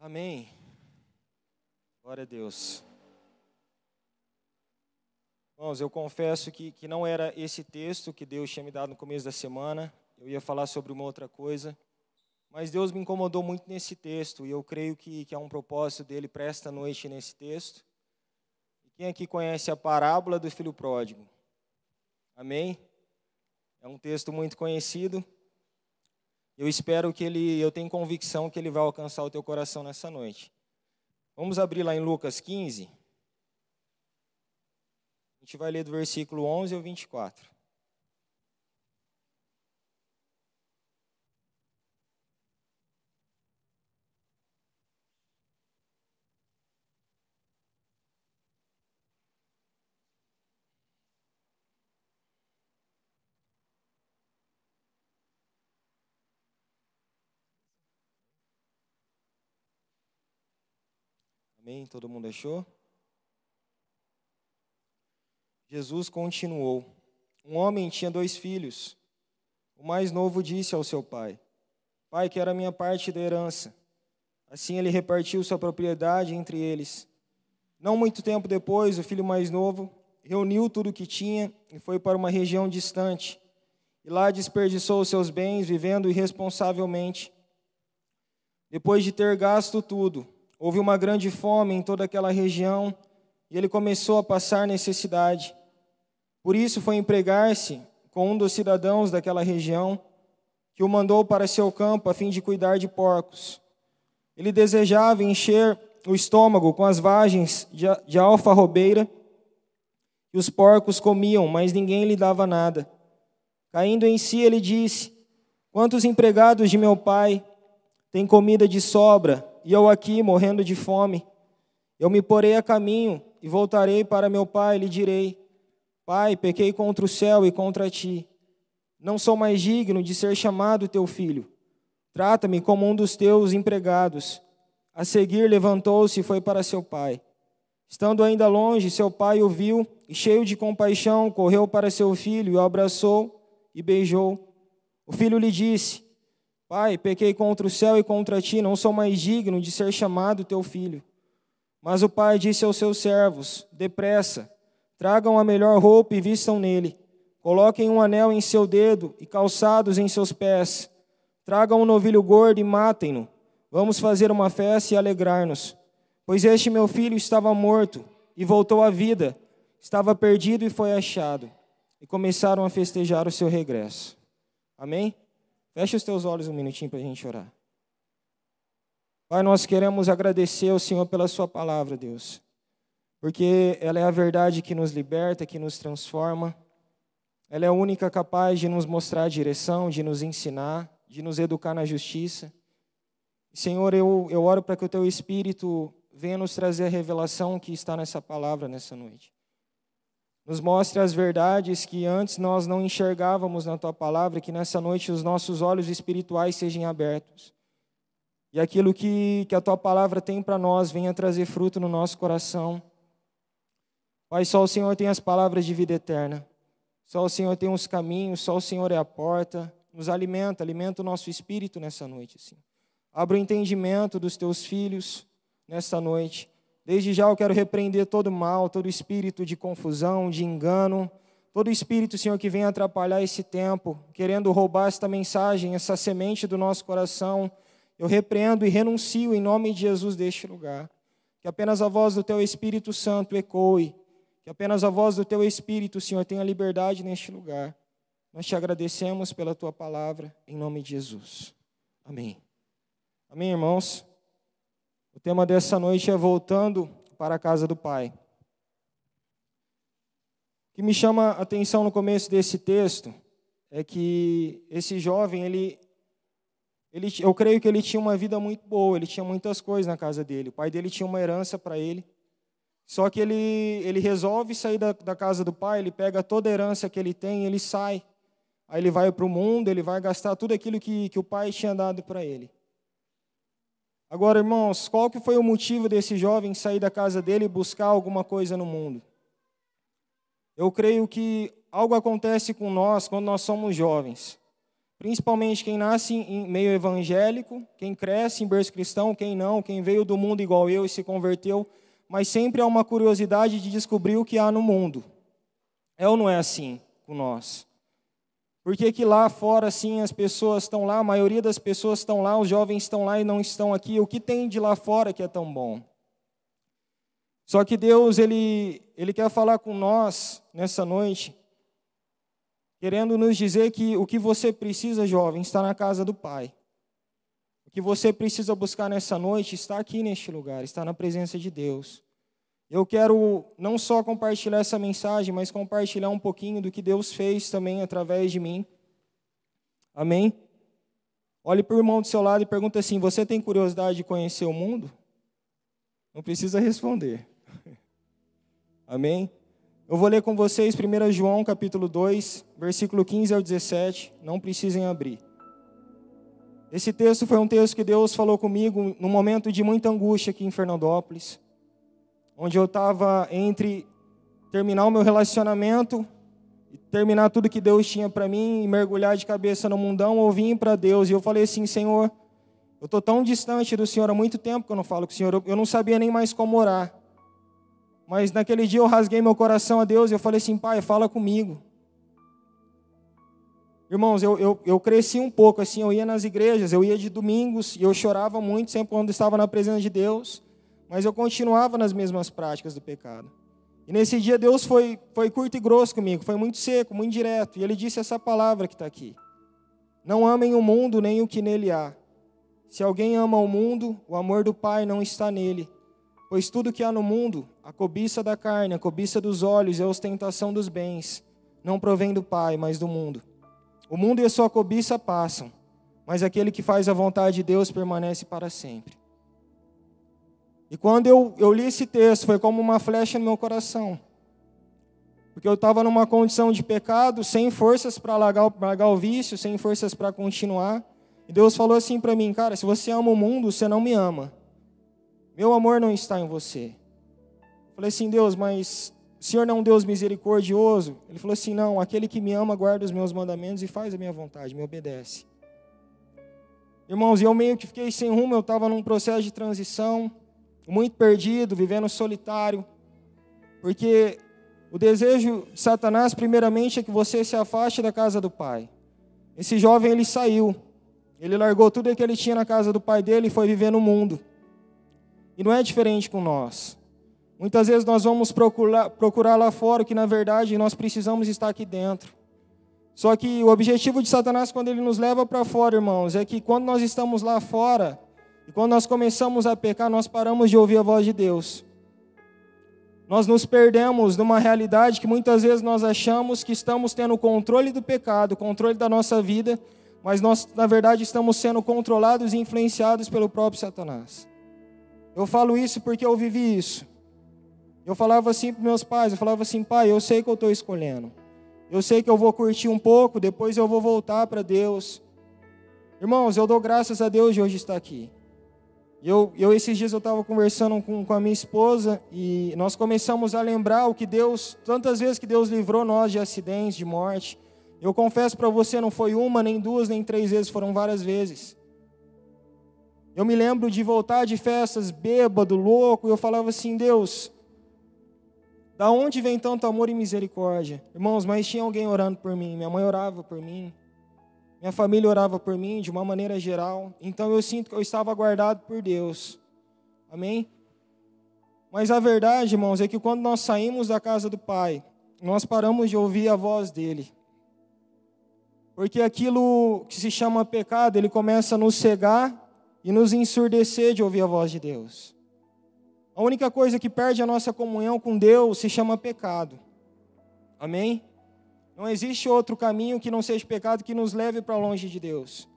Amém. Glória a Deus. Irmãos, eu confesso que não era esse texto que Deus tinha me dado no começo da semana. Eu ia falar sobre uma outra coisa. Mas Deus me incomodou muito nesse texto. E eu creio que há um propósito dele para esta noite nesse texto. E quem aqui conhece a parábola do filho pródigo? Amém? É um texto muito conhecido. Eu tenho convicção que ele vai alcançar o teu coração nessa noite. Vamos abrir lá em Lucas 15. A gente vai ler do versículo 11 ao 24. Amém? Todo mundo achou? Jesus continuou. Um homem tinha 2 filhos. O mais novo disse ao seu pai: Pai, quero a minha parte da herança. Assim ele repartiu sua propriedade entre eles. Não muito tempo depois, o filho mais novo reuniu tudo o que tinha e foi para uma região distante. E lá desperdiçou seus bens, vivendo irresponsavelmente. Depois de ter gasto tudo, houve uma grande fome em toda aquela região e ele começou a passar necessidade. Por isso foi empregar-se com um dos cidadãos daquela região, que o mandou para seu campo a fim de cuidar de porcos. Ele desejava encher o estômago com as vagens de alfarrobeira, e os porcos comiam, mas ninguém lhe dava nada. Caindo em si, ele disse: Quantos empregados de meu pai têm comida de sobra, e eu aqui morrendo de fome? Eu me porei a caminho e voltarei para meu pai e lhe direi: Pai, pequei contra o céu e contra ti. Não sou mais digno de ser chamado teu filho. Trata-me como um dos teus empregados. A seguir levantou-se e foi para seu pai. Estando ainda longe, seu pai o viu e, cheio de compaixão, correu para seu filho e o abraçou e beijou. O filho lhe disse: Pai, pequei contra o céu e contra ti, não sou mais digno de ser chamado teu filho. Mas o pai disse aos seus servos: Depressa, tragam a melhor roupa e vistam nele. Coloquem um anel em seu dedo e calçados em seus pés. Tragam um novilho gordo e matem-no. Vamos fazer uma festa e alegrar-nos. Pois este meu filho estava morto e voltou à vida. Estava perdido e foi achado. E começaram a festejar o seu regresso. Amém? Feche os teus olhos um minutinho para a gente orar. Pai, nós queremos agradecer ao Senhor pela sua palavra, Deus. Porque ela é a verdade que nos liberta, que nos transforma. Ela é a única capaz de nos mostrar a direção, de nos ensinar, de nos educar na justiça. Senhor, eu oro para que o Teu Espírito venha nos trazer a revelação que está nessa palavra nessa noite. Nos mostre as verdades que antes nós não enxergávamos na Tua palavra, que nessa noite os nossos olhos espirituais sejam abertos. E aquilo que a Tua palavra tem para nós venha trazer fruto no nosso coração. Pai, só o Senhor tem as palavras de vida eterna. Só o Senhor tem os caminhos, só o Senhor é a porta. Nos alimenta o nosso espírito nessa noite, assim. Abra o entendimento dos teus filhos nesta noite. Desde já eu quero repreender todo mal, todo espírito de confusão, de engano, todo espírito, Senhor, que vem atrapalhar esse tempo, querendo roubar esta mensagem, essa semente do nosso coração. Eu repreendo e renuncio em nome de Jesus deste lugar. Que apenas a voz do teu Espírito Santo ecoe. Que apenas a voz do teu Espírito, Senhor, tenha liberdade neste lugar. Nós te agradecemos pela tua palavra, em nome de Jesus. Amém. Amém, irmãos? O tema dessa noite é voltando para a casa do Pai. O que me chama a atenção no começo desse texto é que esse jovem, eu creio que ele tinha uma vida muito boa, ele tinha muitas coisas na casa dele. O pai dele tinha uma herança para ele. Só que ele resolve sair da casa do pai, ele pega toda a herança que ele tem e ele sai. Aí ele vai para o mundo, ele vai gastar tudo aquilo que o pai tinha dado para ele. Agora, irmãos, qual que foi o motivo desse jovem sair da casa dele e buscar alguma coisa no mundo? Eu creio que algo acontece com nós quando nós somos jovens. principalmente quem nasce em meio evangélico, quem cresce em berço cristão, quem não, quem veio do mundo igual eu e se converteu, mas sempre há uma curiosidade de descobrir o que há no mundo. É ou não é assim com nós? Por que que lá fora, assim, as pessoas estão lá, a maioria das pessoas estão lá, os jovens estão lá e não estão aqui? O que tem de lá fora que é tão bom? Só que Deus, Ele quer falar com nós nessa noite, querendo nos dizer que o que você precisa, jovem, está na casa do Pai. O que você precisa buscar nessa noite está aqui neste lugar, está na presença de Deus. Eu quero não só compartilhar essa mensagem, mas compartilhar um pouquinho do que Deus fez também através de mim. Amém? Olhe para o irmão do seu lado e pergunta assim: você tem curiosidade de conhecer o mundo? Não precisa responder. Amém? Eu vou ler com vocês 1 João capítulo 2, versículo 15 ao 17. Não precisem abrir. Esse texto foi um texto que Deus falou comigo num momento de muita angústia aqui em Fernandópolis, onde eu estava entre terminar o meu relacionamento, terminar tudo que Deus tinha para mim e mergulhar de cabeça no mundão, ou vim para Deus. E eu falei assim: Senhor, eu estou tão distante do Senhor há muito tempo que eu não falo com o Senhor, eu não sabia nem mais como orar. Mas naquele dia eu rasguei meu coração a Deus e eu falei assim: Pai, fala comigo. Irmãos, eu cresci um pouco, assim, eu ia nas igrejas, eu ia de domingos e eu chorava muito sempre quando estava na presença de Deus, mas eu continuava nas mesmas práticas do pecado. E nesse dia Deus foi curto e grosso comigo, foi muito seco, muito direto, e Ele disse essa palavra que está aqui: não amem o mundo nem o que nele há. Se alguém ama o mundo, o amor do Pai não está nele. Pois tudo que há no mundo, a cobiça da carne, a cobiça dos olhos e a ostentação dos bens, não provém do Pai, mas do mundo. O mundo e a sua cobiça passam, mas aquele que faz a vontade de Deus permanece para sempre. E quando eu li esse texto, foi como uma flecha no meu coração. Porque eu estava numa condição de pecado, sem forças para largar o vício, sem forças para continuar. E Deus falou assim para mim: cara, se você ama o mundo, você não me ama. Meu amor não está em você. Eu falei assim: Deus, mas o Senhor não é um Deus misericordioso? Ele falou assim: não, aquele que me ama guarda os meus mandamentos e faz a minha vontade, me obedece. Irmãos, eu meio que fiquei sem rumo, eu estava num processo de transição, muito perdido, vivendo solitário, porque o desejo de Satanás, primeiramente, é que você se afaste da casa do Pai. Esse jovem, ele saiu, ele largou tudo que ele tinha na casa do pai dele e foi viver no mundo. E não é diferente com nós. Muitas vezes nós vamos procurar lá fora, que na verdade nós precisamos estar aqui dentro. Só que o objetivo de Satanás, quando ele nos leva para fora, irmãos, é que quando nós estamos lá fora, e quando nós começamos a pecar, nós paramos de ouvir a voz de Deus. Nós nos perdemos numa realidade que muitas vezes nós achamos que estamos tendo o controle do pecado, o controle da nossa vida, mas nós, na verdade, estamos sendo controlados e influenciados pelo próprio Satanás. Eu falo isso porque eu vivi isso. Eu falava assim para meus pais, eu falava assim: pai, eu sei que eu estou escolhendo. Eu sei que eu vou curtir um pouco, depois eu vou voltar para Deus. Irmãos, eu dou graças a Deus de hoje estar aqui. Esses dias eu estava conversando com a minha esposa e nós começamos a lembrar o que Deus, tantas vezes que Deus livrou nós de acidentes, de morte. Eu confesso para você, não foi uma, nem duas, nem três vezes, foram várias vezes. Eu me lembro de voltar de festas bêbado, louco, e eu falava assim: Deus, da onde vem tanto amor e misericórdia? Irmãos, mas tinha alguém orando por mim, minha mãe orava por mim, minha família orava por mim de uma maneira geral, então eu sinto que eu estava guardado por Deus. Amém? Mas a verdade, irmãos, é que quando nós saímos da casa do Pai, nós paramos de ouvir a voz dEle. Porque aquilo que se chama pecado, ele começa a nos cegar e nos ensurdecer de ouvir a voz de Deus. A única coisa que perde a nossa comunhão com Deus se chama pecado. Amém? Não existe outro caminho que não seja pecado que nos leve para longe de Deus.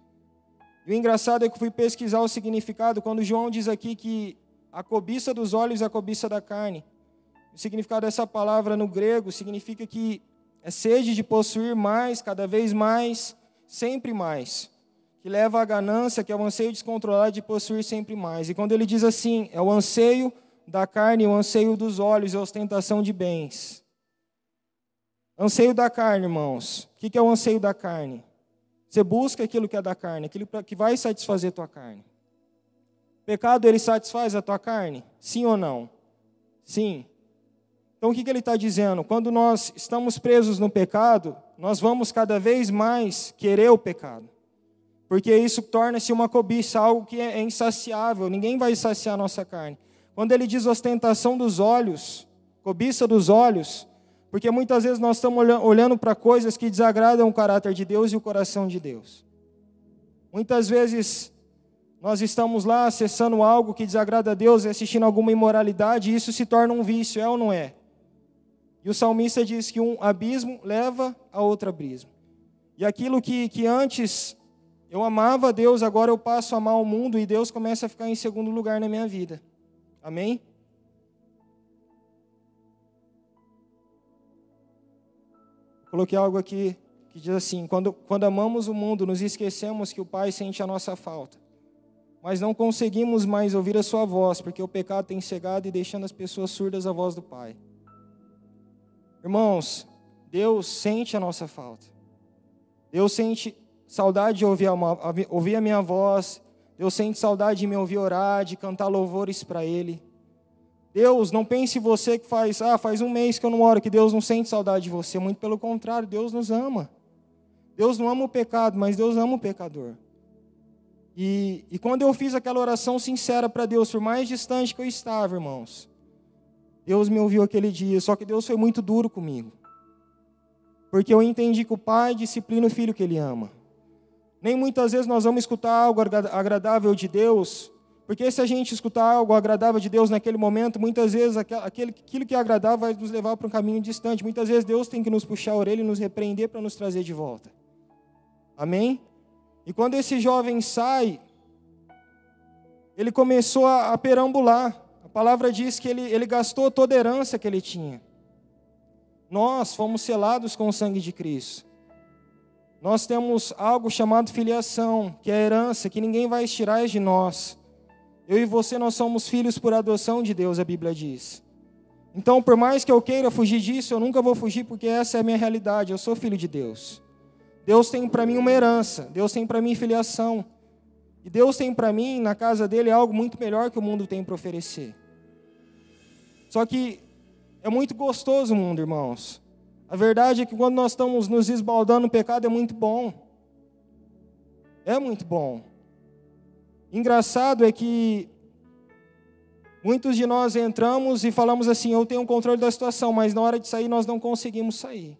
E o engraçado é que eu fui pesquisar o significado, quando João diz aqui que a cobiça dos olhos é a cobiça da carne. O significado dessa palavra no grego significa que é sede de possuir mais, cada vez mais, sempre mais. Que leva à ganância, que é o anseio descontrolado de possuir sempre mais. E quando ele diz assim, é o anseio da carne, o anseio dos olhos, a ostentação de bens. Anseio da carne, irmãos. O que é o anseio da carne? Você busca aquilo que é da carne, aquilo que vai satisfazer a tua carne. O pecado, ele satisfaz a tua carne? Sim ou não? Sim. Então, o que ele está dizendo? Quando nós estamos presos no pecado, nós vamos cada vez mais querer o pecado. Porque isso torna-se uma cobiça, algo que é insaciável. Ninguém vai saciar a nossa carne. Quando ele diz ostentação dos olhos, cobiça dos olhos, porque muitas vezes nós estamos olhando para coisas que desagradam o caráter de Deus e o coração de Deus. Muitas vezes nós estamos lá acessando algo que desagrada a Deus e assistindo alguma imoralidade, e isso se torna um vício, é ou não é? E o salmista diz que um abismo leva a outro abismo. E aquilo que antes eu amava a Deus, agora eu passo a amar o mundo, e Deus começa a ficar em segundo lugar na minha vida. Amém? Coloquei algo aqui que diz assim: quando amamos o mundo, nos esquecemos que o Pai sente a nossa falta. Mas não conseguimos mais ouvir a sua voz, porque o pecado tem cegado e deixando as pessoas surdas à voz do Pai. Irmãos, Deus sente a nossa falta. Deus sente saudade de ouvir a minha voz. Deus sente saudade de me ouvir orar, de cantar louvores para Ele. Deus, não pense você que faz um mês que eu não oro, que Deus não sente saudade de você. Muito pelo contrário, Deus nos ama. Deus não ama o pecado, mas Deus ama o pecador. E quando eu fiz aquela oração sincera para Deus, por mais distante que eu estava, irmãos, Deus me ouviu aquele dia, só que Deus foi muito duro comigo. Porque eu entendi que o Pai disciplina o filho que Ele ama. Nem muitas vezes nós vamos escutar algo agradável de Deus, porque se a gente escutar algo agradável de Deus naquele momento, muitas vezes aquilo que é agradável vai nos levar para um caminho distante. Muitas vezes Deus tem que nos puxar a orelha e nos repreender para nos trazer de volta. Amém? E quando esse jovem sai, ele começou a perambular. A palavra diz que ele gastou toda a herança que ele tinha. Nós fomos selados com o sangue de Cristo. Nós temos algo chamado filiação, que é a herança, que ninguém vai tirar de nós. Eu e você, nós somos filhos por adoção de Deus, a Bíblia diz. Então, por mais que eu queira fugir disso, eu nunca vou fugir, porque essa é a minha realidade. Eu sou filho de Deus. Deus tem para mim uma herança, Deus tem para mim filiação. E Deus tem para mim, na casa dele, algo muito melhor que o mundo tem para oferecer. Só que é muito gostoso o mundo, irmãos. A verdade é que quando nós estamos nos esbaldando no pecado, é muito bom. É muito bom. Engraçado é que muitos de nós entramos e falamos assim: eu tenho o controle da situação, mas na hora de sair nós não conseguimos sair.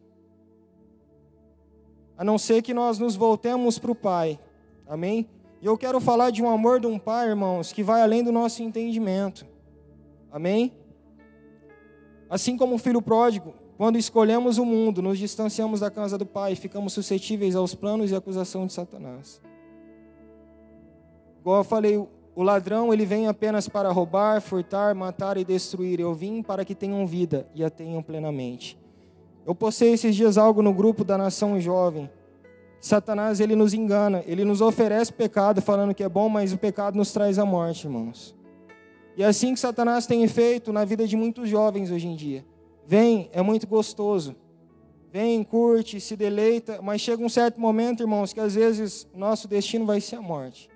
A não ser que nós nos voltemos para o Pai. Amém? E eu quero falar de um amor de um Pai, irmãos, que vai além do nosso entendimento. Amém? Assim como o filho pródigo, quando escolhemos o mundo, nos distanciamos da casa do Pai, ficamos suscetíveis aos planos e acusação de Satanás. Igual eu falei, o ladrão, ele vem apenas para roubar, furtar, matar e destruir. Eu vim para que tenham vida e a tenham plenamente. Eu postei esses dias algo no grupo da Nação Jovem. Satanás, ele nos engana, ele nos oferece pecado falando que é bom, mas o pecado nos traz a morte, irmãos. E é assim que Satanás tem feito na vida de muitos jovens hoje em dia. Vem, é muito gostoso. Vem, curte, se deleita, mas chega um certo momento, irmãos, que às vezes o nosso destino vai ser a morte.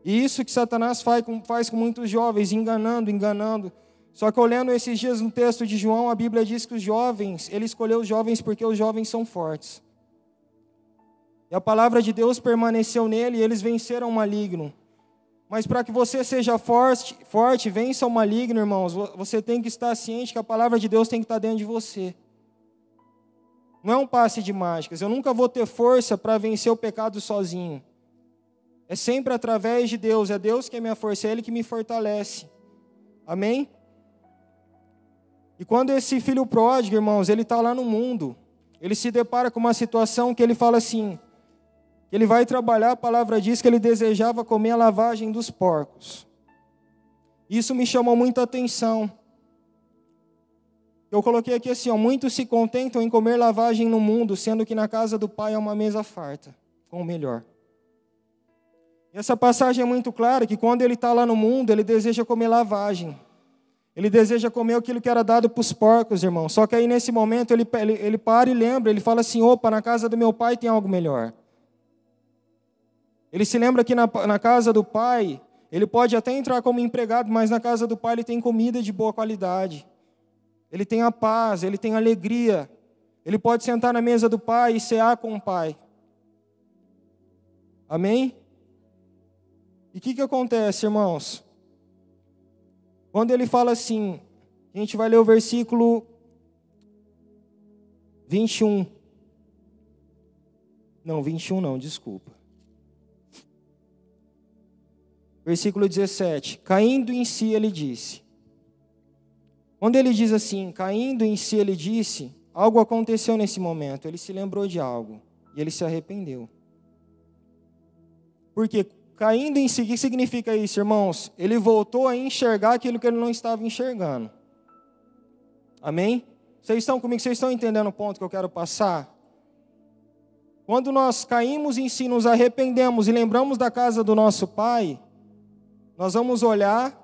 E isso que Satanás faz com muitos jovens, enganando. Só que olhando esses dias no texto de João, a Bíblia diz que os jovens, ele escolheu os jovens porque os jovens são fortes. E a palavra de Deus permaneceu nele e eles venceram o maligno. Mas para que você seja forte, vença o maligno, irmãos, você tem que estar ciente que a palavra de Deus tem que estar dentro de você. Não é um passe de mágicas. Eu nunca vou ter força para vencer o pecado sozinho. É sempre através de Deus. É Deus que é minha força, é Ele que me fortalece. Amém? E quando esse filho pródigo, irmãos, ele está lá no mundo, ele se depara com uma situação que ele fala assim, ele vai trabalhar, a palavra diz que ele desejava comer a lavagem dos porcos. Isso me chamou muita atenção. Eu coloquei aqui assim, muitos se contentam em comer lavagem no mundo, sendo que na casa do Pai é uma mesa farta, com o melhor. E essa passagem é muito clara, que quando ele está lá no mundo, ele deseja comer lavagem. Ele deseja comer aquilo que era dado para os porcos, irmão. Só que aí nesse momento ele para e lembra, ele fala assim, opa, na casa do meu pai tem algo melhor. Ele se lembra que na casa do pai, ele pode até entrar como empregado, mas na casa do pai ele tem comida de boa qualidade. Ele tem a paz, ele tem a alegria. Ele pode sentar na mesa do pai e cear com o pai. Amém? E o que acontece, irmãos? Quando ele fala assim, a gente vai ler o versículo 21. Não, 21 não, desculpa. Versículo 17. Caindo em si, ele disse. Quando ele diz assim, caindo em si, ele disse, algo aconteceu nesse momento. Ele se lembrou de algo e ele se arrependeu. Porque caindo em si, o que significa isso, irmãos? Ele voltou a enxergar aquilo que ele não estava enxergando. Amém? Vocês estão comigo? Vocês estão entendendo o ponto que eu quero passar? Quando nós caímos em si, nos arrependemos e lembramos da casa do nosso pai, nós vamos olhar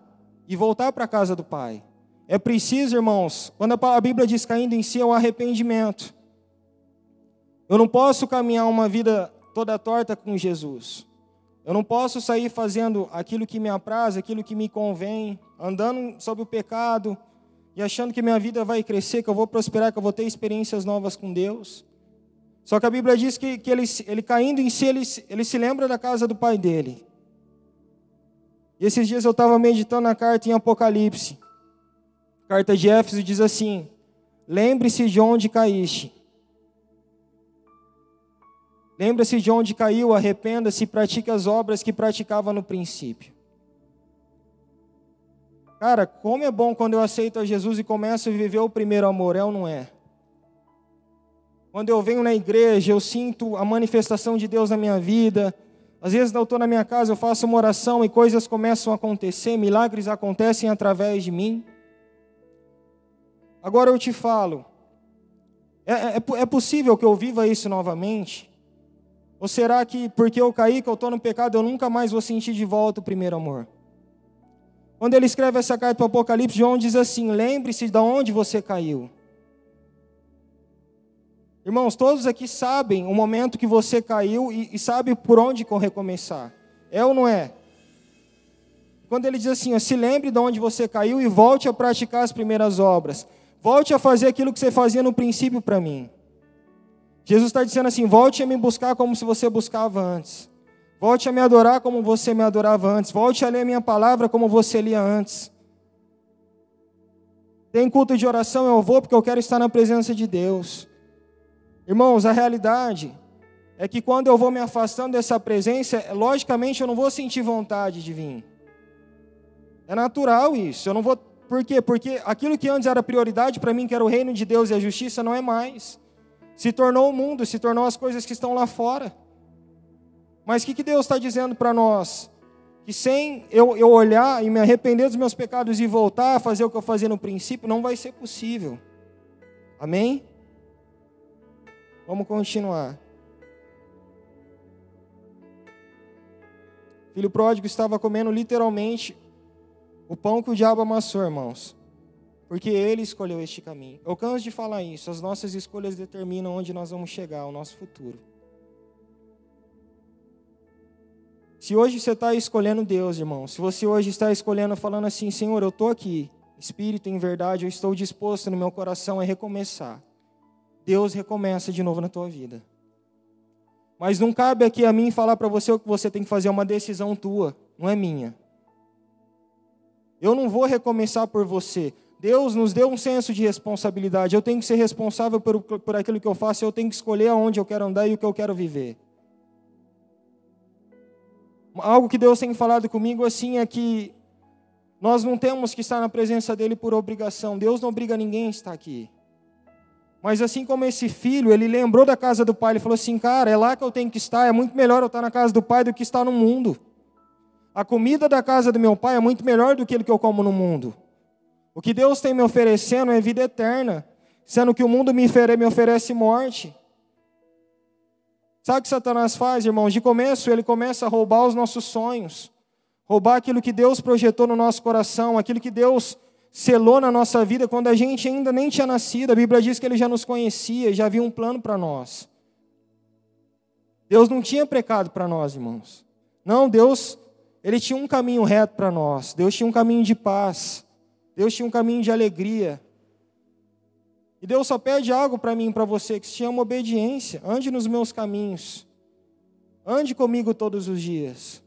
e voltar para a casa do pai. É preciso, irmãos, quando a Bíblia diz caindo em si, é o arrependimento. Eu não posso caminhar uma vida toda torta com Jesus. Eu não posso sair fazendo aquilo que me apraz, aquilo que me convém, andando sob o pecado e achando que minha vida vai crescer, que eu vou prosperar, que eu vou ter experiências novas com Deus. Só que a Bíblia diz que ele caindo em si, ele se lembra da casa do pai dele. E esses dias eu estava meditando na carta em Apocalipse. A carta de Éfeso diz assim, lembre-se de onde caíste. Lembre-se de onde caiu, arrependa-se e pratique as obras que praticava no princípio. Cara, como é bom quando eu aceito a Jesus e começo a viver o primeiro amor, é ou não é? Quando eu venho na igreja, eu sinto a manifestação de Deus na minha vida. Às vezes eu estou na minha casa, eu faço uma oração e coisas começam a acontecer, milagres acontecem através de mim. Agora eu te falo, é possível que eu viva isso novamente? Ou será que porque eu caí, que eu estou no pecado, eu nunca mais vou sentir de volta o primeiro amor? Quando ele escreve essa carta para o Apocalipse, João diz assim, lembre-se de onde você caiu. Irmãos, todos aqui sabem o momento que você caiu e sabem por onde recomeçar. É ou não é? Quando ele diz assim, se lembre de onde você caiu e volte a praticar as primeiras obras. Volte a fazer aquilo que você fazia no princípio para mim. Jesus está dizendo assim, volte a me buscar como se você buscava antes. Volte a me adorar como você me adorava antes. Volte a ler a minha palavra como você lia antes. Tem culto de oração, eu vou porque eu quero estar na presença de Deus. Irmãos, a realidade é que quando eu vou me afastando dessa presença, logicamente eu não vou sentir vontade de vir. É natural isso. Eu não vou. Por quê? Porque aquilo que antes era prioridade para mim, que era o reino de Deus e a justiça, não é mais. Se tornou o mundo, se tornou as coisas que estão lá fora. Mas o que Deus está dizendo para nós? Que sem eu olhar e me arrepender dos meus pecados e voltar a fazer o que eu fazia no princípio, não vai ser possível. Amém? Vamos continuar. O filho pródigo estava comendo literalmente o pão que o diabo amassou, irmãos. Porque ele escolheu este caminho. Eu canso de falar isso. As nossas escolhas determinam onde nós vamos chegar, o nosso futuro. Se hoje você está escolhendo Deus, irmão, se você hoje está escolhendo, falando assim, Senhor, eu estou aqui, Espírito, em verdade, eu estou disposto no meu coração a recomeçar. Deus recomeça de novo na tua vida. Mas não cabe aqui a mim falar para você o que você tem que fazer, é uma decisão tua, não é minha. Eu não vou recomeçar por você. Deus nos deu um senso de responsabilidade. Eu tenho que ser responsável por aquilo que eu faço. Eu tenho que escolher aonde eu quero andar e o que eu quero viver. Algo que Deus tem falado comigo assim é que nós não temos que estar na presença dEle por obrigação. Deus não obriga ninguém a estar aqui. Mas assim como esse filho, ele lembrou da casa do pai. Ele falou assim, cara, é lá que eu tenho que estar. É muito melhor eu estar na casa do pai do que estar no mundo. A comida da casa do meu pai é muito melhor do que aquilo que eu como no mundo. O que Deus tem me oferecendo é vida eterna, sendo que o mundo me oferece morte. Sabe o que Satanás faz, irmãos? De começo, ele começa a roubar os nossos sonhos, roubar aquilo que Deus projetou no nosso coração, aquilo que Deus selou na nossa vida quando a gente ainda nem tinha nascido. A Bíblia diz que Ele já nos conhecia, já havia um plano para nós. Deus não tinha pecado para nós, irmãos. Não, Deus, Ele tinha um caminho reto para nós. Deus tinha um caminho de paz. Deus tinha um caminho de alegria. E Deus só pede algo para mim e para você, que se chama obediência. Ande nos meus caminhos. Ande comigo todos os dias.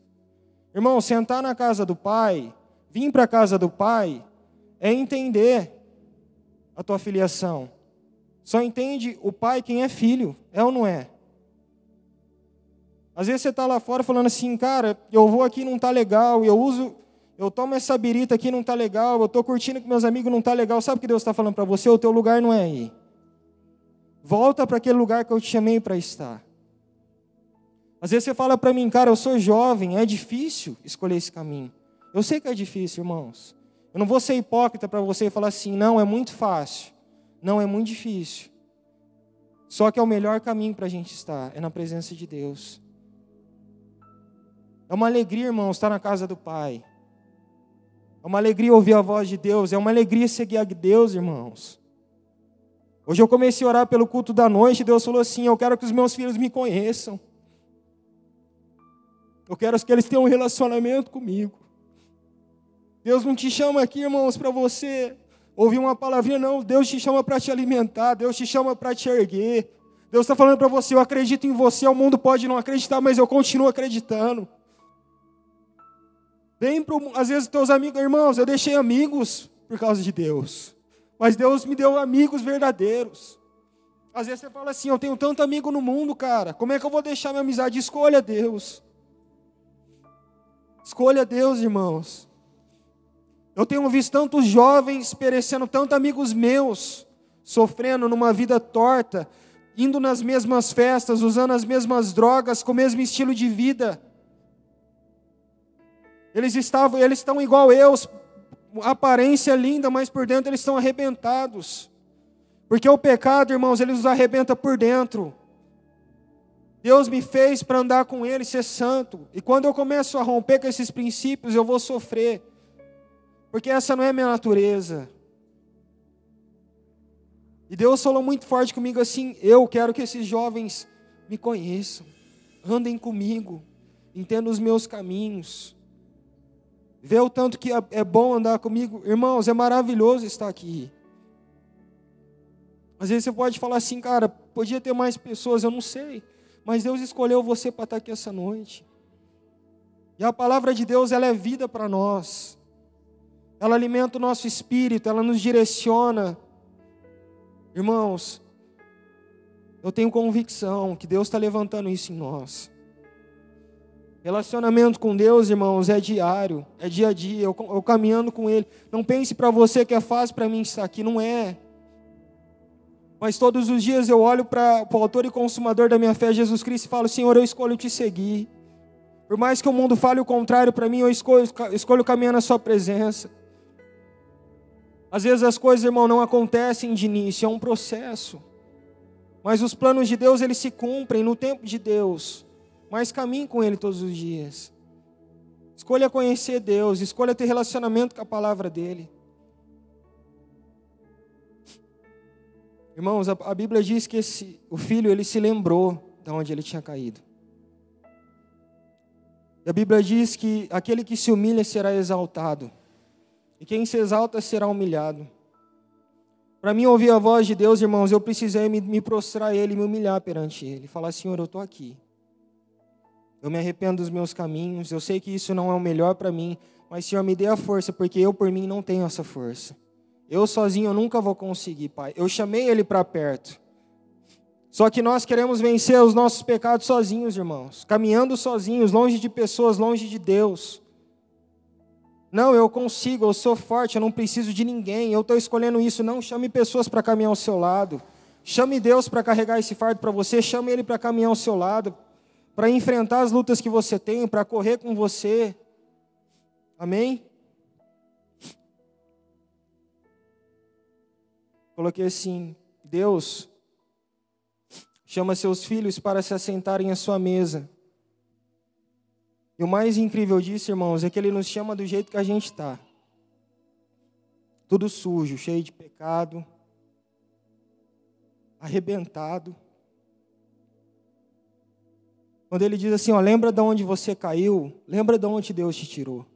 Irmão, sentar na casa do Pai, vir para a casa do Pai, é entender a tua filiação. Só entende o Pai quem é filho, é ou não é? Às vezes você está lá fora falando assim, cara, eu vou aqui, não está legal, eu tomo essa birita aqui, não está legal, eu estou curtindo com meus amigos, não está legal. Sabe o que Deus está falando para você? O teu lugar não é aí. Volta para aquele lugar que eu te chamei para estar. Às vezes você fala para mim, cara, eu sou jovem, é difícil escolher esse caminho. Eu sei que é difícil, irmãos. Eu não vou ser hipócrita para você e falar assim, não, é muito fácil. Não, é muito difícil. Só que é o melhor caminho para a gente estar, é na presença de Deus. É uma alegria, irmãos, estar na casa do Pai. É uma alegria ouvir a voz de Deus, é uma alegria seguir a Deus, irmãos. Hoje eu comecei a orar pelo culto da noite e Deus falou assim, eu quero que os meus filhos me conheçam. Eu quero que eles tenham um relacionamento comigo. Deus não te chama aqui, irmãos, para você ouvir uma palavrinha, não. Deus te chama para te alimentar, Deus te chama para te erguer. Deus está falando para você, eu acredito em você, o mundo pode não acreditar, mas eu continuo acreditando. Às vezes teus amigos, irmãos, eu deixei amigos por causa de Deus. Mas Deus me deu amigos verdadeiros. Às vezes você fala assim, eu tenho tanto amigo no mundo, cara. Como é que eu vou deixar minha amizade? Escolha Deus. Escolha Deus, irmãos. Eu tenho visto tantos jovens perecendo, tantos amigos meus, sofrendo numa vida torta, indo nas mesmas festas, usando as mesmas drogas, com o mesmo estilo de vida. Eles estão igual eu, aparência linda, mas por dentro eles estão arrebentados. Porque o pecado, irmãos, ele os arrebenta por dentro. Deus me fez para andar com Ele, ser santo. E quando eu começo a romper com esses princípios, eu vou sofrer. Porque essa não é a minha natureza. E Deus falou muito forte comigo assim, eu quero que esses jovens me conheçam. Andem comigo. Entendam os meus caminhos. Vê o tanto que é bom andar comigo. Irmãos, é maravilhoso estar aqui. Às vezes você pode falar assim, cara, podia ter mais pessoas, eu não sei. Mas Deus escolheu você para estar aqui essa noite. E a palavra de Deus, ela é vida para nós. Ela alimenta o nosso espírito, ela nos direciona. Irmãos, eu tenho convicção que Deus está levantando isso em nós. Relacionamento com Deus, irmãos, é diário, é dia a dia, eu caminhando com Ele. Não pense para você que é fácil para mim estar aqui, não é. Mas todos os dias eu olho para o autor e consumador da minha fé, Jesus Cristo, e falo, Senhor, eu escolho te seguir. Por mais que o mundo fale o contrário para mim, eu escolho caminhar na sua presença. Às vezes as coisas, irmão, não acontecem de início, é um processo. Mas os planos de Deus, eles se cumprem no tempo de Deus. Mas caminhe com Ele todos os dias. Escolha conhecer Deus, escolha ter relacionamento com a palavra dEle. Irmãos, a Bíblia diz que o filho, ele se lembrou de onde ele tinha caído. E a Bíblia diz que aquele que se humilha será exaltado. E quem se exalta será humilhado. Para mim ouvir a voz de Deus, irmãos, eu precisei me prostrar a Ele, me humilhar perante Ele. Falar, Senhor, eu estou aqui. Eu me arrependo dos meus caminhos. Eu sei que isso não é o melhor para mim. Mas, Senhor, me dê a força, porque eu por mim não tenho essa força. Eu sozinho eu nunca vou conseguir, Pai. Eu chamei Ele para perto. Só que nós queremos vencer os nossos pecados sozinhos, irmãos. Caminhando sozinhos, longe de pessoas, longe de Deus. Não, eu consigo, eu sou forte, eu não preciso de ninguém. Eu estou escolhendo isso. Não, chame pessoas para caminhar ao seu lado. Chame Deus para carregar esse fardo para você. Chame Ele para caminhar ao seu lado. Para enfrentar as lutas que você tem, para correr com você. Amém? Coloquei assim, Deus chama seus filhos para se assentarem à sua mesa. E o mais incrível disso, irmãos, é que Ele nos chama do jeito que a gente está. Tudo sujo, cheio de pecado, arrebentado. Quando ele diz assim, ó, lembra de onde você caiu, lembra de onde Deus te tirou.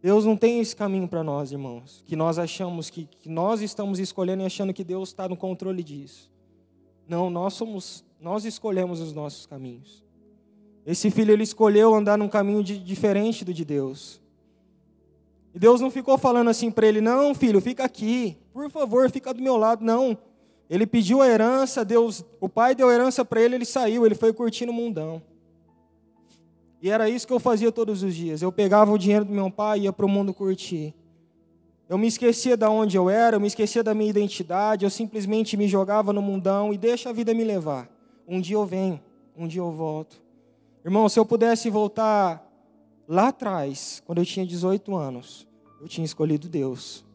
Deus não tem esse caminho para nós, irmãos, que nós achamos que nós estamos escolhendo e achando que Deus está no controle disso. Não, nós escolhemos os nossos caminhos. Esse filho, ele escolheu andar num caminho diferente do de Deus. E Deus não ficou falando assim para ele, não, filho, fica aqui, por favor, fica do meu lado. Não, ele pediu a herança, o pai deu a herança para ele saiu, ele foi curtindo o mundão. E era isso que eu fazia todos os dias. Eu pegava o dinheiro do meu pai e ia para o mundo curtir. Eu me esquecia de onde eu era, eu me esquecia da minha identidade, eu simplesmente me jogava no mundão e deixa a vida me levar. Um dia eu venho, um dia eu volto. Irmão, se eu pudesse voltar lá atrás, quando eu tinha 18 anos, eu tinha escolhido Deus.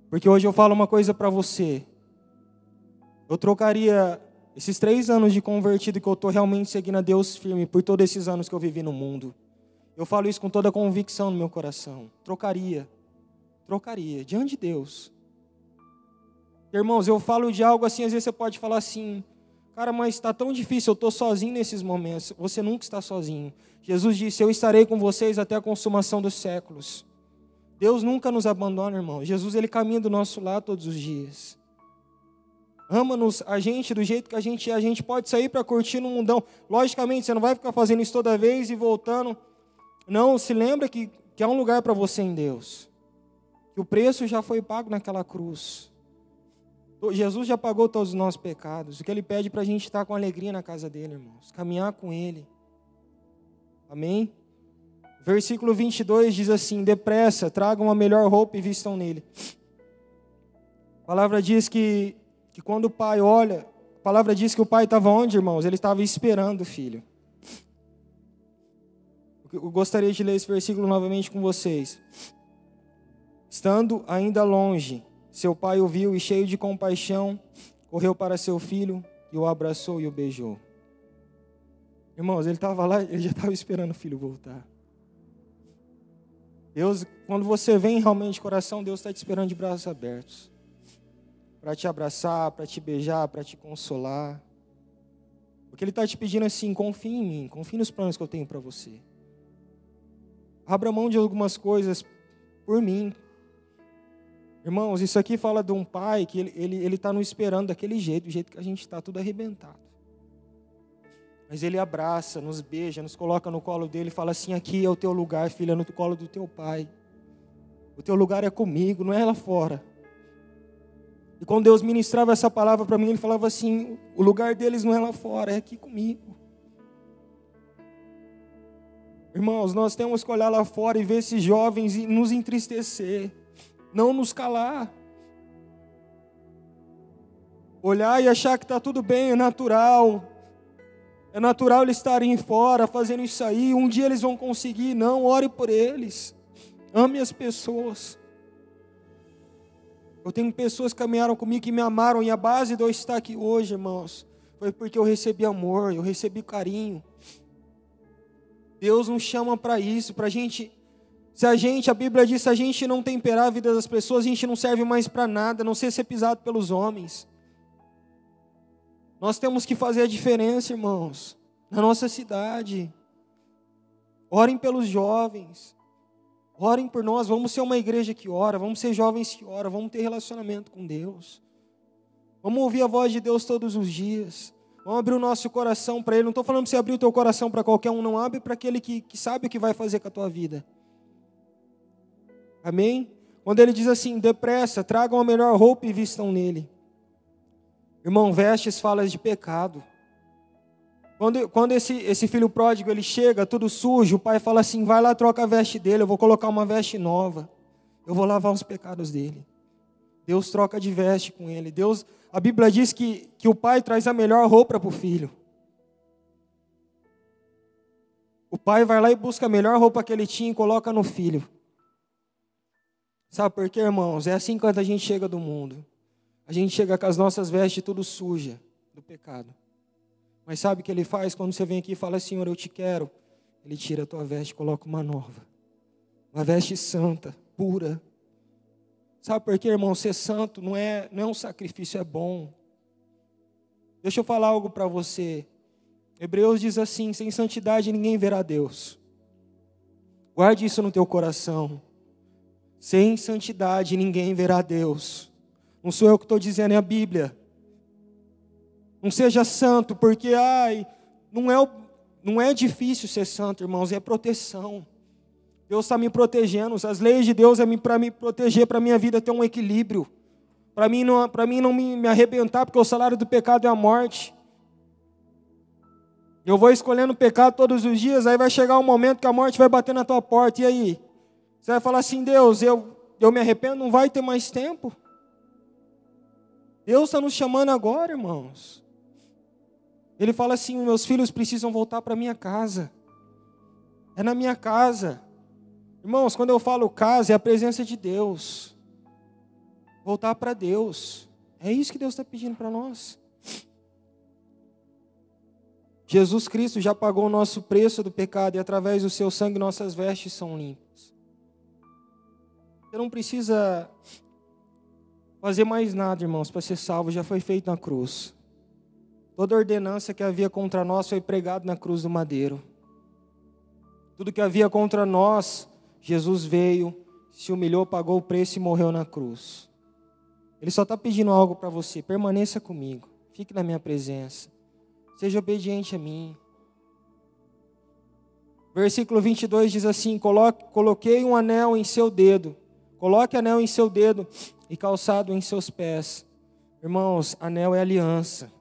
Porque hoje eu falo uma coisa para você. Eu trocaria esses 3 anos de convertido que eu estou realmente seguindo a Deus firme por todos esses anos que eu vivi no mundo. Eu falo isso com toda a convicção no meu coração. Trocaria, diante de Deus. Irmãos, eu falo de algo assim, às vezes você pode falar assim, cara, mas está tão difícil, eu estou sozinho nesses momentos. Você nunca está sozinho. Jesus disse, eu estarei com vocês até a consumação dos séculos. Deus nunca nos abandona, irmão. Jesus, ele caminha do nosso lado todos os dias. Ama-nos a gente do jeito que a gente é. A gente pode sair para curtir no mundão. Logicamente, você não vai ficar fazendo isso toda vez e voltando. Não, se lembra que há um lugar para você em Deus. Que o preço já foi pago naquela cruz. Jesus já pagou todos os nossos pecados. O que Ele pede para a gente estar com alegria na casa dEle, irmãos. Caminhar com Ele. Amém? Versículo 22 diz assim, depressa, tragam a melhor roupa e vistam nele. A palavra diz que quando o pai olha, a palavra diz que o pai estava onde, irmãos? Ele estava esperando o filho. Eu gostaria de ler esse versículo novamente com vocês. Estando ainda longe, seu pai o viu e, cheio de compaixão, correu para seu filho e o abraçou e o beijou. Irmãos, ele estava lá, ele já estava esperando o filho voltar. Deus, quando você vem realmente de coração, Deus está te esperando de braços abertos. Para te abraçar, para te beijar, para te consolar. Porque Ele está te pedindo assim, confie em mim, confie nos planos que eu tenho para você. Abra mão de algumas coisas por mim. Irmãos, isso aqui fala de um pai que ele está nos esperando daquele jeito, do jeito que a gente está, tudo arrebentado. Mas Ele abraça, nos beija, nos coloca no colo dEle e fala assim, aqui é o teu lugar, filha, no colo do teu pai. O teu lugar é comigo, não é lá fora. E quando Deus ministrava essa palavra para mim, Ele falava assim, o lugar deles não é lá fora, é aqui comigo. Irmãos, nós temos que olhar lá fora e ver esses jovens e nos entristecer, não nos calar. Olhar e achar que está tudo bem, é natural. É natural eles estarem fora, fazendo isso aí. Um dia eles vão conseguir. Não, ore por eles. Ame as pessoas. Eu tenho pessoas que caminharam comigo, que me amaram. E a base de eu estar aqui hoje, irmãos, foi porque eu recebi amor, eu recebi carinho. Deus nos chama para isso, para a gente... a Bíblia diz, se a gente não temperar a vida das pessoas, a gente não serve mais para nada, a não ser pisado pelos homens. Nós temos que fazer a diferença, irmãos, na nossa cidade. Orem pelos jovens. Orem por nós. Vamos ser uma igreja que ora. Vamos ser jovens que oram. Vamos ter relacionamento com Deus. Vamos ouvir a voz de Deus todos os dias. Vamos abrir o nosso coração para Ele. Não estou falando para você abrir o teu coração para qualquer um. Não abre para aquele que sabe o que vai fazer com a tua vida. Amém? Quando Ele diz assim, depressa, tragam a melhor roupa e vistam nele. Irmão, vestes fala de pecado. Quando esse filho pródigo ele chega, tudo sujo, o pai fala assim, vai lá, troca a veste dele, eu vou colocar uma veste nova. Eu vou lavar os pecados dele. Deus troca de veste com ele. A Bíblia diz que o pai traz a melhor roupa para o filho. O pai vai lá e busca a melhor roupa que ele tinha e coloca no filho. Sabe por quê, irmãos? É assim quando a gente chega do mundo. A gente chega com as nossas vestes tudo suja do pecado. Mas sabe o que Ele faz quando você vem aqui e fala, Senhor, eu te quero? Ele tira a tua veste e coloca uma nova. Uma veste santa, pura. Sabe por quê, irmão? Ser santo não é um sacrifício, é bom. Deixa eu falar algo para você. Hebreus diz assim: sem santidade ninguém verá Deus. Guarde isso no teu coração. Sem santidade ninguém verá Deus. Não sou eu que estou dizendo, é a Bíblia. Não seja santo, porque não é difícil ser santo, irmãos, é proteção. Deus está me protegendo. As leis de Deus é para me proteger, para a minha vida ter um equilíbrio. Para mim não me arrebentar, porque o salário do pecado é a morte. Eu vou escolhendo o pecado todos os dias, aí vai chegar um momento que a morte vai bater na tua porta, e aí? Você vai falar assim: Deus, eu me arrependo, não vai ter mais tempo. Deus está nos chamando agora, irmãos. Ele fala assim: meus filhos precisam voltar para minha casa. É na minha casa. Irmãos, quando eu falo casa, é a presença de Deus. Voltar para Deus. É isso que Deus está pedindo para nós. Jesus Cristo já pagou o nosso preço do pecado e através do seu sangue nossas vestes são limpas. Você não precisa fazer mais nada, irmãos, para ser salvo, já foi feito na cruz. Toda ordenança que havia contra nós foi pregada na cruz do madeiro. Tudo que havia contra nós, Jesus veio, se humilhou, pagou o preço e morreu na cruz. Ele só está pedindo algo para você: permaneça comigo, fique na minha presença, seja obediente a mim. Versículo 22 diz assim: coloquei um anel em seu dedo, coloque anel em seu dedo e calçado em seus pés. Irmãos, anel é aliança.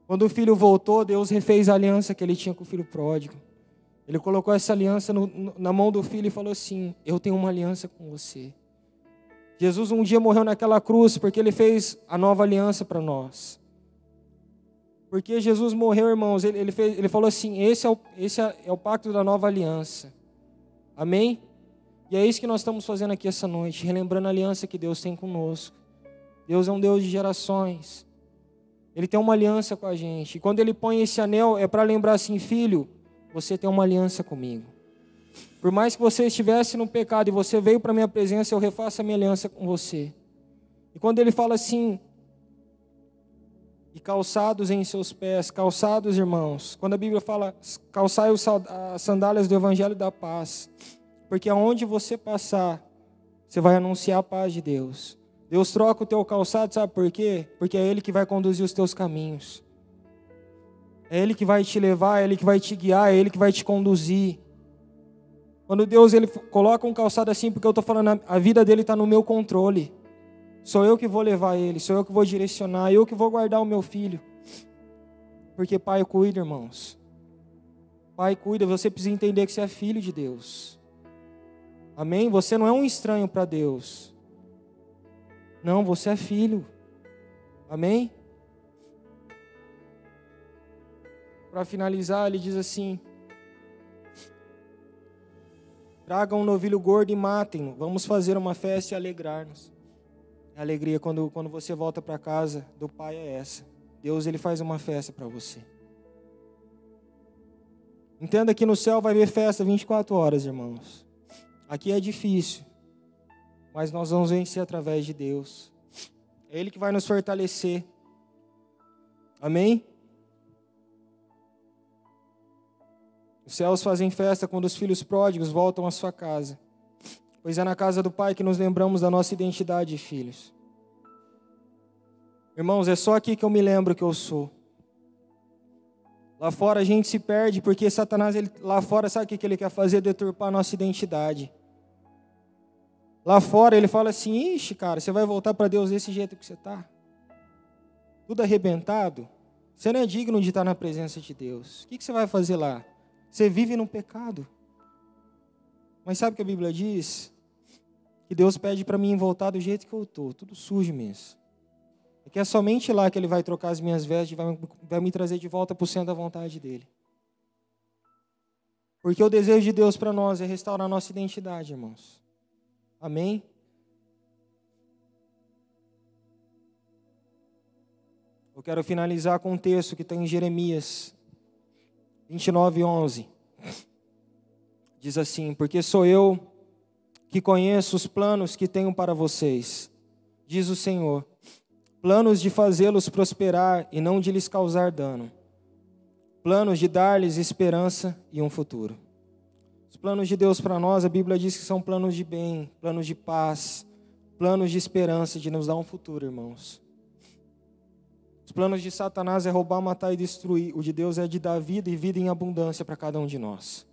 Quando o filho voltou, Deus refez a aliança que ele tinha com o filho pródigo. Ele colocou essa aliança na mão do filho e falou assim: eu tenho uma aliança com você. Jesus um dia morreu naquela cruz porque ele fez a nova aliança para nós. Porque Jesus morreu, irmãos, ele falou assim: esse é o pacto da nova aliança. Amém? E é isso que nós estamos fazendo aqui essa noite, relembrando a aliança que Deus tem conosco. Deus é um Deus de gerações. Ele tem uma aliança com a gente. E quando ele põe esse anel, é para lembrar assim: filho, você tem uma aliança comigo. Por mais que você estivesse no pecado e você veio para a minha presença, eu refaço a minha aliança com você. E quando ele fala assim: e calçados em seus pés, calçados, irmãos, quando a Bíblia fala calçai as sandálias do Evangelho da paz, porque aonde você passar, você vai anunciar a paz de Deus. Deus troca o teu calçado, sabe por quê? Porque é Ele que vai conduzir os teus caminhos. É Ele que vai te levar, é Ele que vai te guiar, é Ele que vai te conduzir. Quando Deus ele coloca um calçado assim, porque eu estou falando, a vida dele está no meu controle. Sou eu que vou levar ele, sou eu que vou direcionar, eu que vou guardar o meu filho. Porque pai cuida, irmãos. Pai cuida, você precisa entender que você é filho de Deus. Amém? Você não é um estranho para Deus. Não, você é filho. Amém? Para finalizar, ele diz assim: tragam um novilho gordo e matem-no. Vamos fazer uma festa e alegrar-nos. A alegria quando você volta para casa do Pai é essa. Deus ele faz uma festa para você. Entenda que no céu vai haver festa 24 horas, irmãos. Aqui é difícil, mas nós vamos vencer através de Deus. É Ele que vai nos fortalecer. Amém? Os céus fazem festa quando os filhos pródigos voltam à sua casa, pois é na casa do Pai que nos lembramos da nossa identidade de filhos. Irmãos, é só aqui que eu me lembro que eu sou. Lá fora a gente se perde porque Satanás, lá fora, sabe o que ele quer fazer? Deturpar a nossa identidade. Lá fora ele fala assim: ixi, cara, você vai voltar para Deus desse jeito que você está? Tudo arrebentado? Você não é digno de estar na presença de Deus. O que você vai fazer lá? Você vive no pecado. Mas sabe o que a Bíblia diz? Que Deus pede para mim voltar do jeito que eu estou, tudo sujo mesmo. É que é somente lá que Ele vai trocar as minhas vestes e vai me trazer de volta para o centro da vontade dEle. Porque o desejo de Deus para nós é restaurar a nossa identidade, irmãos. Amém? Eu quero finalizar com um texto que está em Jeremias 29:11. Diz assim: porque sou eu que conheço os planos que tenho para vocês, diz o Senhor, planos de fazê-los prosperar e não de lhes causar dano, planos de dar-lhes esperança e um futuro. Os planos de Deus para nós, a Bíblia diz que são planos de bem, planos de paz, planos de esperança, de nos dar um futuro, irmãos. Os planos de Satanás é roubar, matar e destruir. O de Deus é de dar vida e vida em abundância para cada um de nós.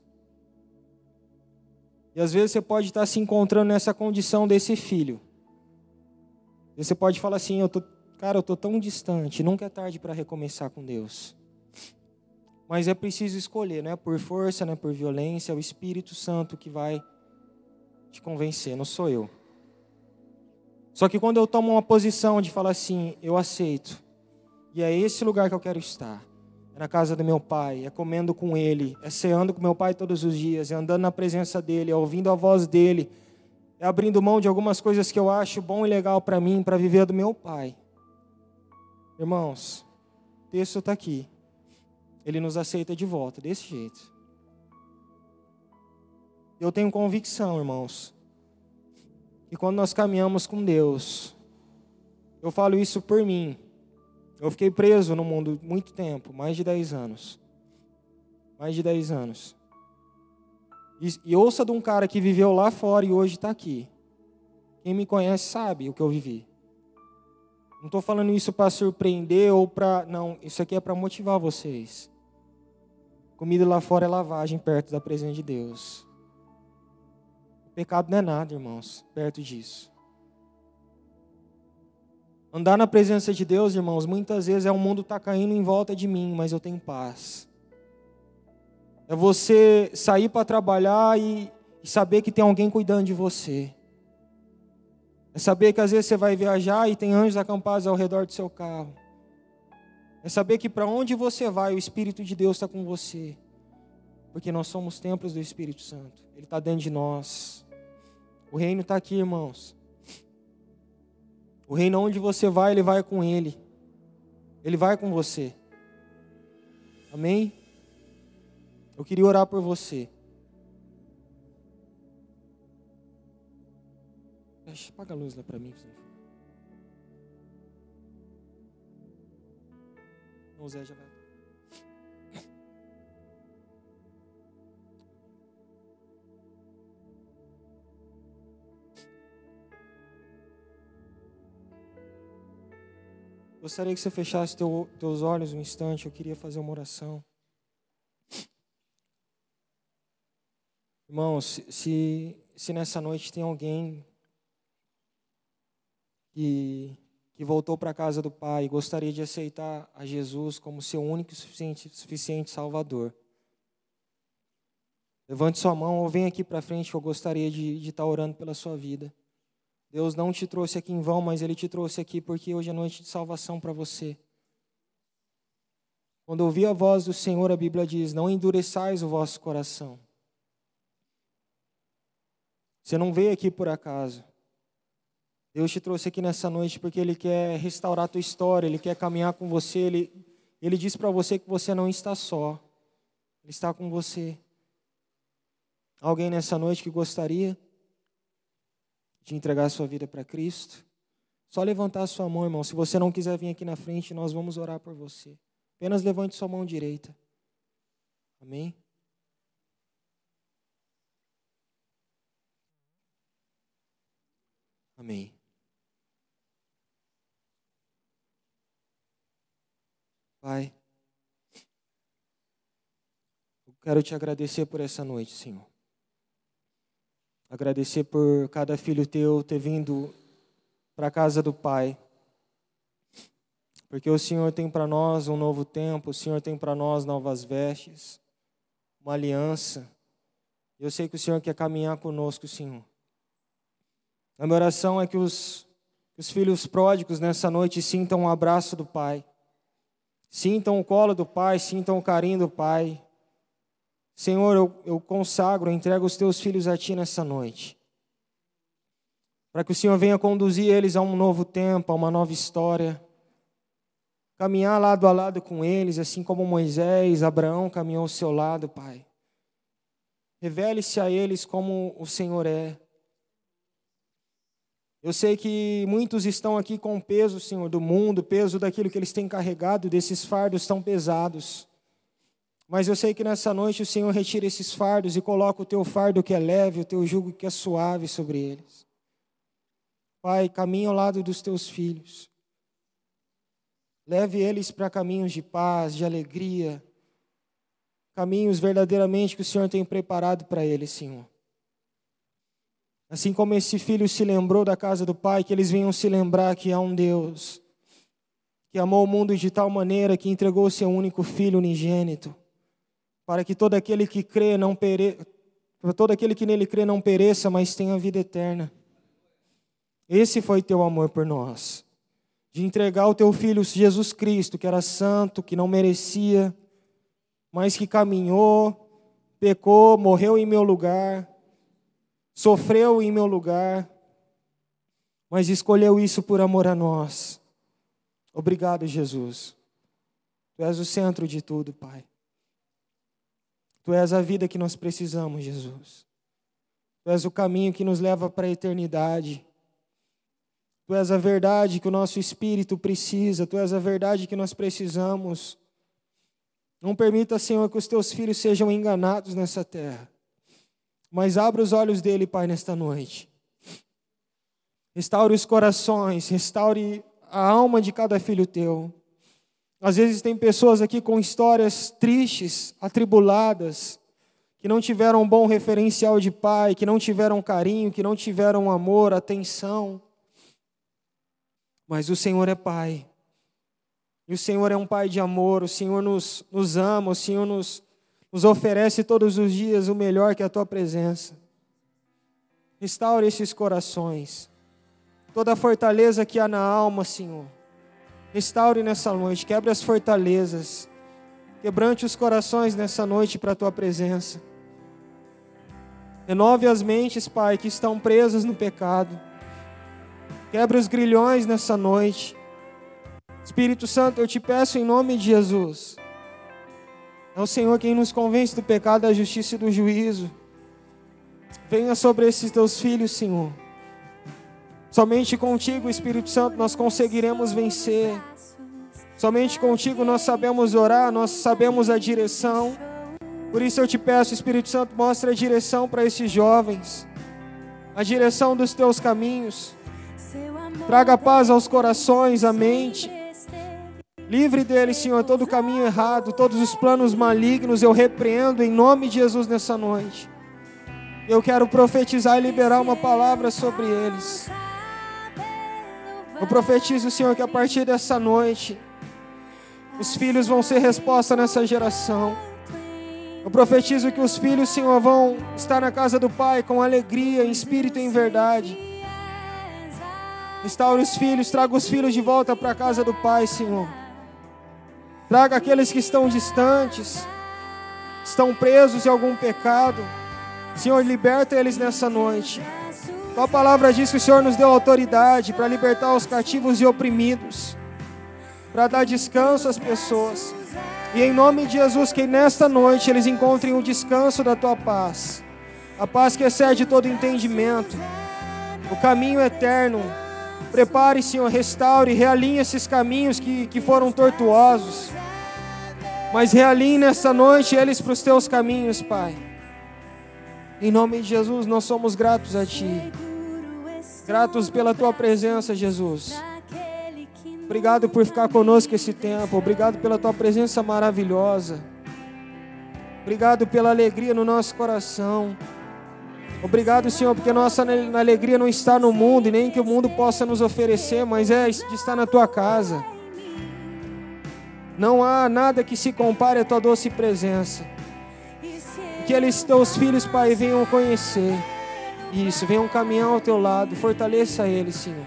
E às vezes você pode estar se encontrando nessa condição desse filho. E você pode falar assim, eu estou tão distante, nunca é tarde para recomeçar com Deus. Mas é preciso escolher, não é por força, não é por violência, é o Espírito Santo que vai te convencer, não sou eu. Só que quando eu tomo uma posição de falar assim, eu aceito, e é esse lugar que eu quero estar, é na casa do meu pai, é comendo com ele, é ceando com meu pai todos os dias, é andando na presença dele, é ouvindo a voz dele, é abrindo mão de algumas coisas que eu acho bom e legal para mim, para viver do meu pai. Irmãos, o texto está aqui. Ele nos aceita de volta, desse jeito. Eu tenho convicção, irmãos, que quando nós caminhamos com Deus, eu falo isso por mim. Eu fiquei preso no mundo muito tempo, mais de 10 anos. Mais de 10 anos. E ouça de um cara que viveu lá fora e hoje está aqui. Quem me conhece sabe o que eu vivi. Não estou falando isso para surpreender ou para... Não, isso aqui é para motivar vocês. Comida lá fora é lavagem perto da presença de Deus. O pecado não é nada, irmãos, perto disso. Andar na presença de Deus, irmãos, muitas vezes o mundo está caindo em volta de mim, mas eu tenho paz. É você sair para trabalhar e saber que tem alguém cuidando de você. É saber que às vezes você vai viajar e tem anjos acampados ao redor do seu carro. É saber que para onde você vai, o Espírito de Deus está com você. Porque nós somos templos do Espírito Santo. Ele está dentro de nós. O reino está aqui, irmãos. O reino onde você vai, ele vai com ele. Ele vai com você. Amém? Eu queria orar por você. Apaga a luz lá para mim, por favor. O Zé já vai. Gostaria que você fechasse teus olhos um instante. Eu queria fazer uma oração. Irmãos, se nessa noite tem alguém que voltou para a casa do Pai e gostaria de aceitar a Jesus como seu único e suficiente Salvador, levante sua mão ou venha aqui para frente que eu gostaria de estar orando pela sua vida. Deus não te trouxe aqui em vão, mas Ele te trouxe aqui porque hoje é noite de salvação para você. Quando ouvir a voz do Senhor, a Bíblia diz, não endureçais o vosso coração. Você não veio aqui por acaso. Deus te trouxe aqui nessa noite porque Ele quer restaurar a tua história, Ele quer caminhar com você, Ele diz para você que você não está só, Ele está com você. Alguém nessa noite que gostaria de entregar a sua vida para Cristo? Só levantar a sua mão, irmão. Se você não quiser vir aqui na frente, nós vamos orar por você. Apenas levante sua mão direita. Amém? Amém. Pai, eu quero te agradecer por essa noite, Senhor. Agradecer por cada filho teu ter vindo para a casa do Pai. Porque o Senhor tem para nós um novo tempo, o Senhor tem para nós novas vestes, uma aliança. Eu sei que o Senhor quer caminhar conosco, Senhor. A minha oração é que os filhos pródigos nessa noite sintam um abraço do Pai. Sintam o colo do Pai, sintam o carinho do Pai. Senhor, eu consagro, eu entrego os teus filhos a Ti nessa noite. Para que o Senhor venha conduzir eles a um novo tempo, a uma nova história. Caminhar lado a lado com eles, assim como Moisés, Abraão caminhou ao seu lado, Pai. Revele-se a eles como o Senhor é. Eu sei que muitos estão aqui com o peso, Senhor, do mundo, peso daquilo que eles têm carregado, desses fardos tão pesados. Mas eu sei que nessa noite o Senhor retira esses fardos e coloca o teu fardo que é leve, o teu jugo que é suave sobre eles. Pai, caminha ao lado dos teus filhos. Leve eles para caminhos de paz, de alegria, caminhos verdadeiramente que o Senhor tem preparado para eles, Senhor. Assim como esse filho se lembrou da casa do Pai, que eles venham se lembrar que há um Deus que amou o mundo de tal maneira que entregou o seu único Filho unigênito, para que todo aquele que crê todo aquele que nele crê não pereça, mas tenha a vida eterna. Esse foi teu amor por nós, de entregar o teu Filho Jesus Cristo, que era santo, que não merecia, mas que caminhou, pecou, morreu em meu lugar, sofreu em meu lugar, mas escolheu isso por amor a nós. Obrigado, Jesus. Tu és o centro de tudo, Pai. Tu és a vida que nós precisamos, Jesus. Tu és o caminho que nos leva para a eternidade. Tu és a verdade que o nosso espírito precisa. Tu és a verdade que nós precisamos. Não permita, Senhor, que os teus filhos sejam enganados nessa terra. Mas abra os olhos dele, Pai, nesta noite. Restaure os corações, restaure a alma de cada filho teu. Às vezes tem pessoas aqui com histórias tristes, atribuladas, que não tiveram um bom referencial de pai, que não tiveram carinho, que não tiveram amor, atenção. Mas o Senhor é Pai. E o Senhor é um Pai de amor, o Senhor nos ama, o Senhor nos oferece todos os dias o melhor que é a Tua presença. Restaure esses corações. Toda a fortaleza que há na alma, Senhor. Restaure nessa noite, quebre as fortalezas. Quebrante os corações nessa noite para a Tua presença. Renove as mentes, Pai, que estão presas no pecado. Quebre os grilhões nessa noite. Espírito Santo, eu te peço em nome de Jesus. É o Senhor quem nos convence do pecado, da justiça e do juízo. Venha sobre esses teus filhos, Senhor. Somente contigo, Espírito Santo, nós conseguiremos vencer. Somente contigo nós sabemos orar, nós sabemos a direção. Por isso eu te peço, Espírito Santo, mostra a direção para esses jovens. A direção dos teus caminhos. Traga paz aos corações, à mente. Livre deles, Senhor, todo o caminho errado, todos os planos malignos, eu repreendo em nome de Jesus nessa noite. Eu quero profetizar e liberar uma palavra sobre eles. Eu profetizo, Senhor, que a partir dessa noite, os filhos vão ser resposta nessa geração. Eu profetizo que os filhos, Senhor, vão estar na casa do Pai com alegria, em espírito e em verdade. Restaure os filhos, traga os filhos de volta para a casa do Pai, Senhor. Traga aqueles que estão distantes, estão presos em algum pecado. Senhor, liberta eles nessa noite. Tua palavra diz que o Senhor nos deu autoridade para libertar os cativos e oprimidos, para dar descanso às pessoas. E em nome de Jesus, que nesta noite eles encontrem o descanso da Tua paz. A paz que excede todo entendimento. O caminho eterno. Prepare, Senhor, restaure, realinhe esses caminhos que foram tortuosos. Mas realinhe nessa noite eles para os Teus caminhos, Pai. Em nome de Jesus, nós somos gratos a Ti. Gratos pela Tua presença, Jesus. Obrigado por ficar conosco esse tempo. Obrigado pela Tua presença maravilhosa. Obrigado pela alegria no nosso coração. Obrigado, Senhor, porque nossa alegria não está no mundo e nem que o mundo possa nos oferecer, mas é de estar na Tua casa. Não há nada que se compare à Tua doce presença. Que eles, Teus filhos, Pai, venham conhecer isso, venham caminhar ao Teu lado, fortaleça eles, Senhor.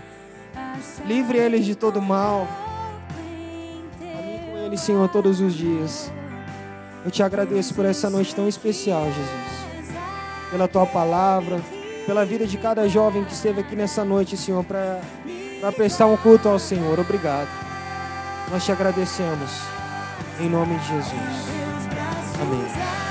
Livre eles de todo mal. Caminhe com eles, Senhor, todos os dias. Eu Te agradeço por essa noite tão especial, Jesus. Pela Tua palavra, pela vida de cada jovem que esteve aqui nessa noite, Senhor, para prestar um culto ao Senhor. Obrigado. Nós Te agradecemos. Em nome de Jesus. Amém.